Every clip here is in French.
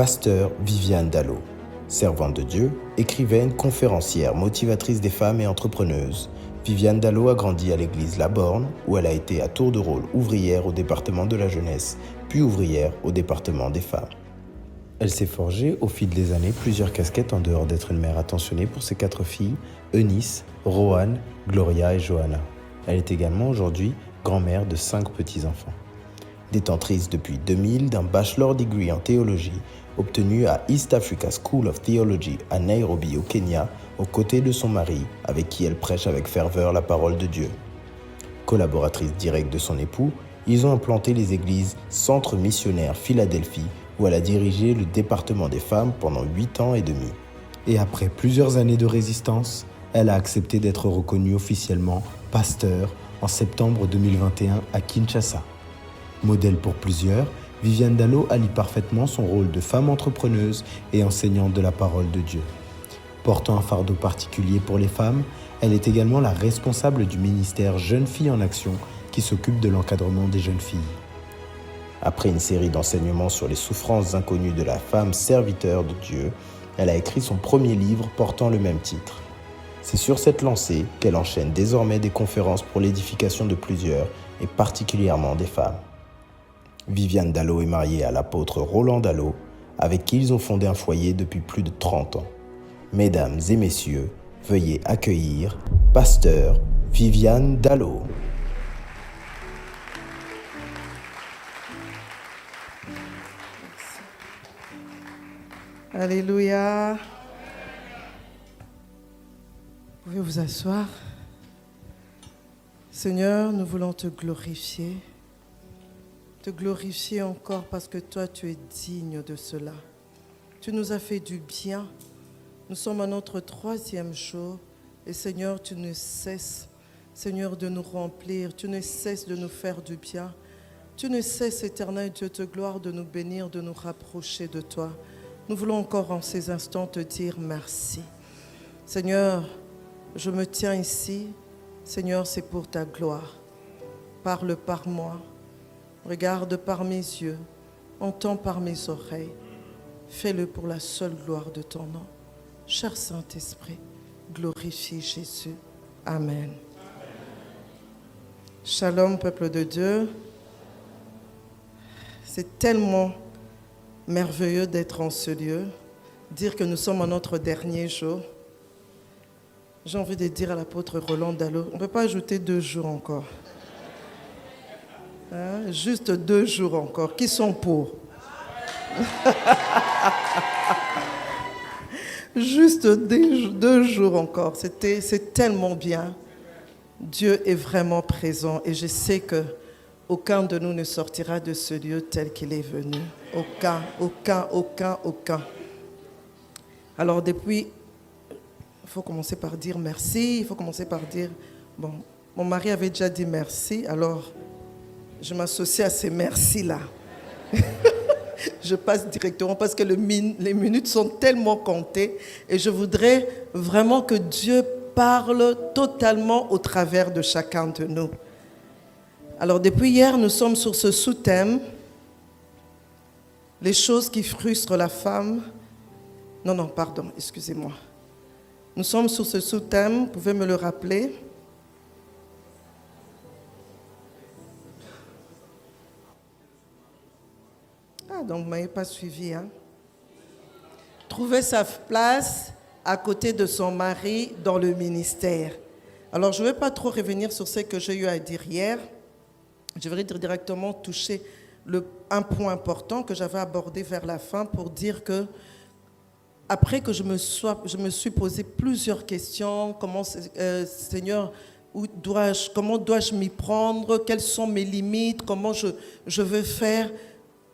Pasteur Viviane Dallo, servante de Dieu, écrivaine, conférencière, motivatrice des femmes et entrepreneuse, Viviane Dallo a grandi à l'église La Borne, où elle a été à tour de rôle ouvrière au département de la jeunesse, puis ouvrière au département des femmes. Elle s'est forgée au fil des années plusieurs casquettes en dehors d'être une mère attentionnée pour ses 4 filles, Eunice, Roanne, Gloria et Johanna. Elle est également aujourd'hui grand-mère de 5 petits-enfants. Détentrice depuis 2000 d'un bachelor degree en théologie, obtenu à East Africa School of Theology à Nairobi au Kenya, aux côtés de son mari, avec qui elle prêche avec ferveur la parole de Dieu. Collaboratrice directe de son époux, ils ont implanté les églises Centre Missionnaire Philadelphie, où elle a dirigé le département des femmes pendant 8 ans et demi. Et après plusieurs années de résistance, elle a accepté d'être reconnue officiellement pasteur en septembre 2021 à Kinshasa. Modèle pour plusieurs, Viviane Dallo allie parfaitement son rôle de femme entrepreneuse et enseignante de la parole de Dieu. Portant un fardeau particulier pour les femmes, elle est également la responsable du ministère Jeunes Filles en Action qui s'occupe de l'encadrement des jeunes filles. Après une série d'enseignements sur les souffrances inconnues de la femme serviteur de Dieu, elle a écrit son premier livre portant le même titre. C'est sur cette lancée qu'elle enchaîne désormais des conférences pour l'édification de plusieurs, et particulièrement des femmes. Viviane Dallo est mariée à l'apôtre Roland Dallo, avec qui ils ont fondé un foyer depuis plus de 30 ans. Mesdames et messieurs, veuillez accueillir Pasteur Viviane Dallo. Alléluia. Vous pouvez vous asseoir. Seigneur, nous voulons te glorifier encore parce que toi, tu es digne de cela. Tu nous as fait du bien. Nous sommes à notre 3e jour et Seigneur, tu ne cesses, Seigneur, de nous remplir. Tu ne cesses de nous faire du bien. Tu ne cesses, éternel Dieu de gloire, de nous bénir, de nous rapprocher de toi. Nous voulons encore en ces instants te dire merci. Seigneur, je me tiens ici. Seigneur, c'est pour ta gloire. Parle par moi. Regarde par mes yeux. Entends par mes oreilles. Fais-le pour la seule gloire de ton nom. Cher Saint-Esprit, glorifie Jésus. Amen. Shalom, peuple de Dieu. C'est tellement merveilleux d'être en ce lieu, dire que nous sommes en notre dernier jour. J'ai envie de dire à l'apôtre Roland Dallo, on ne peut pas ajouter 2 jours encore. Hein? Juste 2 jours encore. Qui sont pour? Juste 2 jours encore. C'est tellement bien. Dieu est vraiment présent et je sais que aucun de nous ne sortira de ce lieu tel qu'il est venu. Aucun. Alors depuis, il faut commencer par dire merci. Il faut commencer par dire, bon, mon mari avait déjà dit merci, alors je m'associe à ces merci-là. Je passe directement parce que les minutes sont tellement comptées et je voudrais vraiment que Dieu parle totalement au travers de chacun de nous. Alors depuis hier, nous sommes sur ce sous-thème, les choses qui frustrent la femme. Excusez-moi. Nous sommes sur ce sous-thème, vous pouvez me le rappeler? Donc vous ne m'avez pas suivi. Trouver sa place à côté de son mari dans le ministère. Alors je ne vais pas trop revenir sur ce que j'ai eu à dire hier. Je vais directement toucher un point important que j'avais abordé vers la fin pour dire que après que je me suis posé plusieurs questions, Seigneur, comment dois-je m'y prendre, quelles sont mes limites, comment je veux faire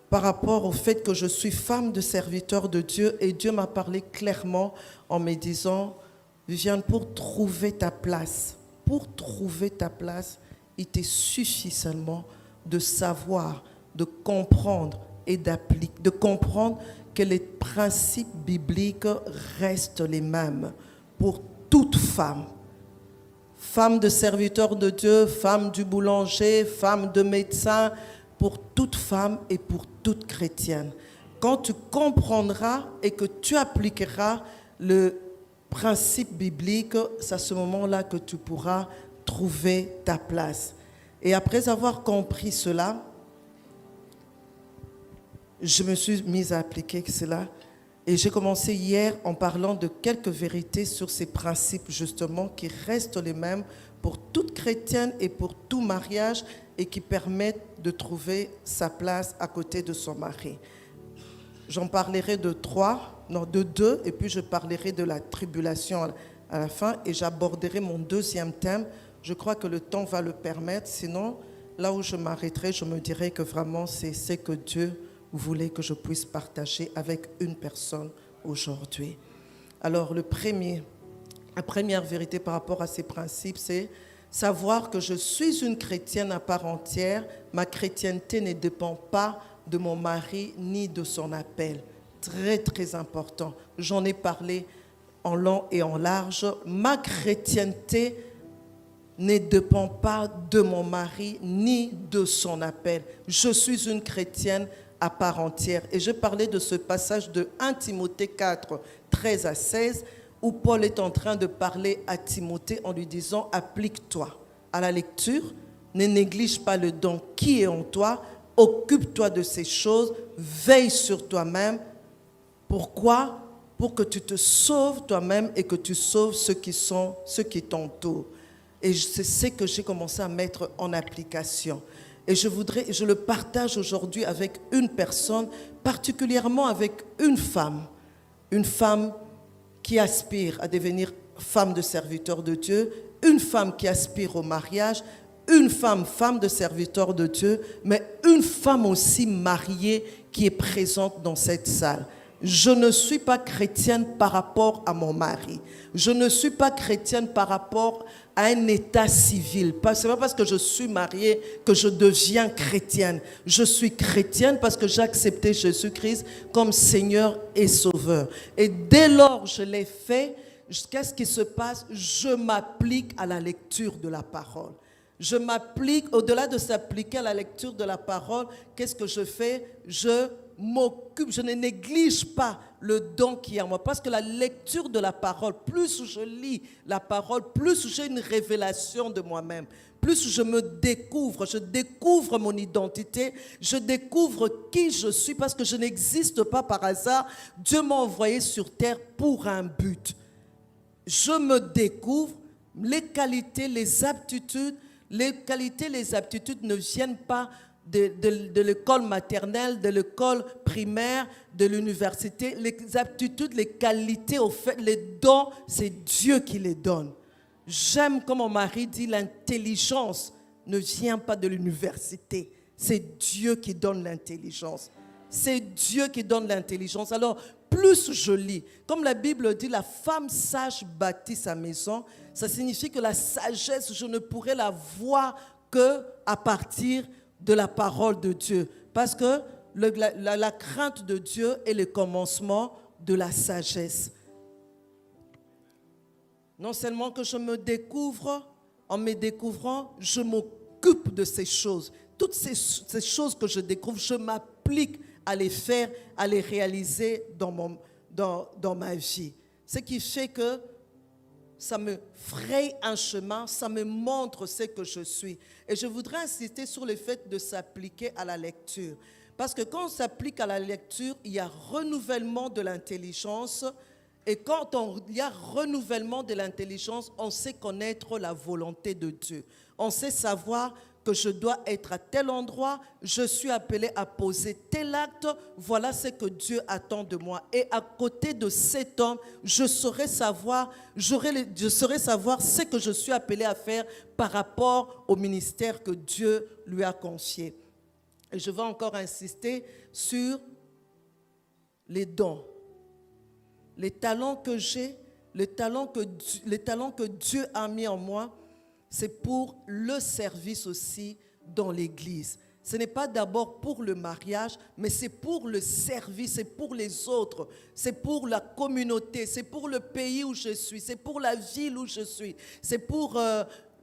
par rapport au fait que je suis femme de serviteur de Dieu et Dieu m'a parlé clairement en me disant, Viviane, pour trouver ta place, il te suffit seulement de savoir, de comprendre et d'appliquer, de comprendre que les principes bibliques restent les mêmes pour toute femme. Femme de serviteur de Dieu, femme du boulanger, femme de médecin, pour toute femme et pour toute chrétienne. quand tu comprendras et que tu appliqueras le principe biblique, c'est à ce moment-là que tu pourras trouver ta place. Et après avoir compris cela, je me suis mise à appliquer cela. Et j'ai commencé hier en parlant de quelques vérités sur ces principes justement qui restent les mêmes pour toute chrétienne et pour tout mariage et qui permettent de trouver sa place à côté de son mari. J'en parlerai de deux, et puis je parlerai de la tribulation à la fin et j'aborderai mon deuxième thème. Je crois que le temps va le permettre, sinon là où je m'arrêterai, je me dirai que vraiment c'est ce que Dieu voulait que je puisse partager avec une personne aujourd'hui. Alors la première vérité par rapport à ces principes, c'est savoir que je suis une chrétienne à part entière. Ma chrétienté ne dépend pas de mon mari ni de son appel. Très, très important. J'en ai parlé en long et en large. Ma chrétienté ne dépend pas de mon mari ni de son appel. Je suis une chrétienne à part entière. Et je parlais de ce passage de 1 Timothée 4, 13 à 16, où Paul est en train de parler à Timothée en lui disant « Applique-toi à la lecture, ne néglige pas le don qui est en toi, occupe-toi de ces choses, veille sur toi-même. » Pourquoi ? Pour que tu te sauves toi-même et que tu sauves ceux qui t'entourent. Et c'est ce que j'ai commencé à mettre en application. Et je le partage aujourd'hui avec une personne, particulièrement avec une femme qui aspire à devenir femme de serviteur de Dieu, une femme qui aspire au mariage, une femme de serviteur de Dieu, mais une femme aussi mariée qui est présente dans cette salle. Je ne suis pas chrétienne par rapport à mon mari. Je ne suis pas chrétienne par rapport à un état civil. Ce n'est pas parce que je suis mariée que je deviens chrétienne. Je suis chrétienne parce que j'ai accepté Jésus-Christ comme Seigneur et Sauveur. Et dès lors que je l'ai fait, qu'est-ce qui se passe? Je m'applique à la lecture de la parole. Je m'applique, au-delà de s'appliquer à la lecture de la parole, qu'est-ce que je fais? Je m'occupe, je ne néglige pas le don qui est en moi. Parce que la lecture de la parole, plus je lis la parole, plus j'ai une révélation de moi-même. Plus je me découvre, je découvre mon identité, je découvre qui je suis parce que je n'existe pas par hasard. Dieu m'a envoyé sur terre pour un but. Je me découvre, les qualités, les aptitudes ne viennent pas de l'école maternelle, de l'école primaire, de l'université. Les aptitudes, les qualités, au fait, les dons, c'est Dieu qui les donne. J'aime, comme mon mari dit, l'intelligence ne vient pas de l'université. C'est Dieu qui donne l'intelligence. C'est Dieu qui donne l'intelligence. Alors, plus je lis, comme la Bible dit, la femme sage bâtit sa maison, ça signifie que la sagesse, je ne pourrai la voir qu'à partir de la parole de Dieu. Parce que la crainte de Dieu est le commencement de la sagesse. Non seulement que je me découvre, en me découvrant, je m'occupe de ces choses. Toutes ces choses que je découvre, je m'applique à les faire, à les réaliser dans ma vie. Ce qui fait que ça me fraye un chemin, ça me montre ce que je suis. Et je voudrais insister sur le fait de s'appliquer à la lecture. Parce que quand on s'applique à la lecture, il y a renouvellement de l'intelligence. Et quand il y a renouvellement de l'intelligence, on sait connaître la volonté de Dieu. On sait savoir que je dois être à tel endroit, je suis appelé à poser tel acte, voilà ce que Dieu attend de moi. Et à côté de cet homme, je saurai savoir ce que je suis appelé à faire par rapport au ministère que Dieu lui a confié. Et je vais encore insister sur les dons, les talents que j'ai, les talents que Dieu a mis en moi. C'est pour le service aussi dans l'Église. Ce n'est pas d'abord pour le mariage, mais c'est pour le service, c'est pour les autres, c'est pour la communauté, c'est pour le pays où je suis, c'est pour la ville où je suis, c'est pour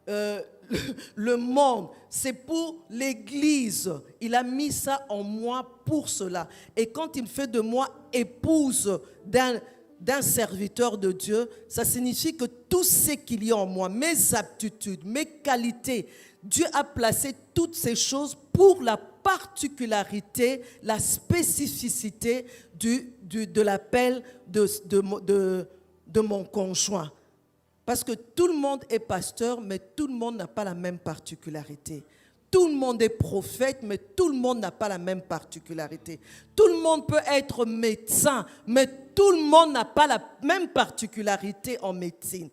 le monde, c'est pour l'Église. Il a mis ça en moi pour cela. Et quand il fait de moi épouse d'un serviteur de Dieu, ça signifie que tout ce qu'il y a en moi, mes aptitudes, mes qualités, Dieu a placé toutes ces choses pour la particularité, la spécificité de l'appel de mon conjoint. Parce que tout le monde est pasteur, mais tout le monde n'a pas la même particularité. Tout le monde est prophète, mais tout le monde n'a pas la même particularité. Tout le monde peut être médecin, mais tout le monde n'a pas la même particularité en médecine.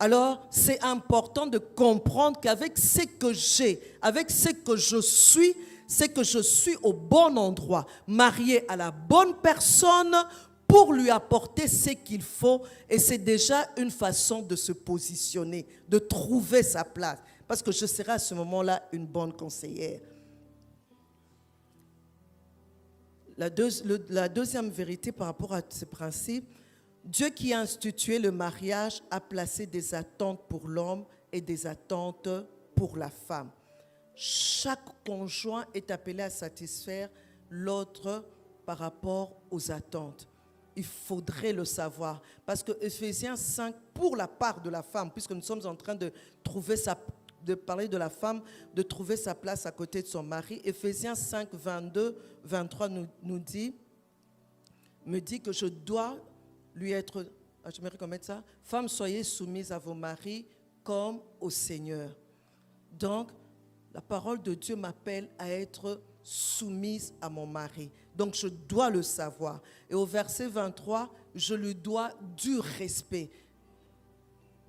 Alors, c'est important de comprendre qu'avec ce que j'ai, avec ce que je suis, c'est que je suis au bon endroit, marié à la bonne personne pour lui apporter ce qu'il faut. Et c'est déjà une façon de se positionner, de trouver sa place. Parce que je serai à ce moment-là une bonne conseillère. La deuxième vérité par rapport à ce principe, Dieu qui a institué le mariage a placé des attentes pour l'homme et des attentes pour la femme. Chaque conjoint est appelé à satisfaire l'autre par rapport aux attentes. Il faudrait le savoir. Parce que Ephésiens 5, pour la part de la femme, puisque nous sommes en train de parler de la femme, de trouver sa place à côté de son mari, Ephésiens 5, 22, 23 me dit que je dois lui être, j'aimerais qu'on mette ça, femmes, soyez soumises à vos maris comme au Seigneur. Donc, la parole de Dieu m'appelle à être soumise à mon mari. Donc, je dois le savoir. Et au verset 23, je lui dois du respect.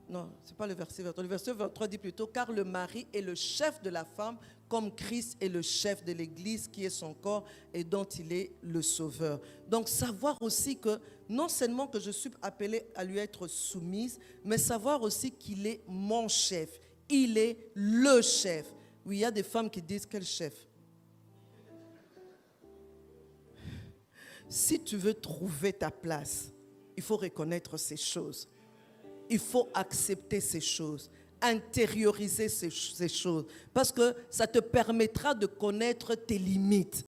Non, ce n'est pas le verset 23. Le verset 23 dit plutôt, car le mari est le chef de la femme, comme Christ est le chef de l'Église, qui est son corps et dont il est le sauveur. Donc, savoir aussi que, non seulement que je suis appelée à lui être soumise, mais savoir aussi qu'il est mon chef. Il est le chef. Oui, il y a des femmes qui disent, quel chef? Si tu veux trouver ta place, il faut reconnaître ces choses. Il faut accepter ces choses, intérioriser ces choses, parce que ça te permettra de connaître tes limites.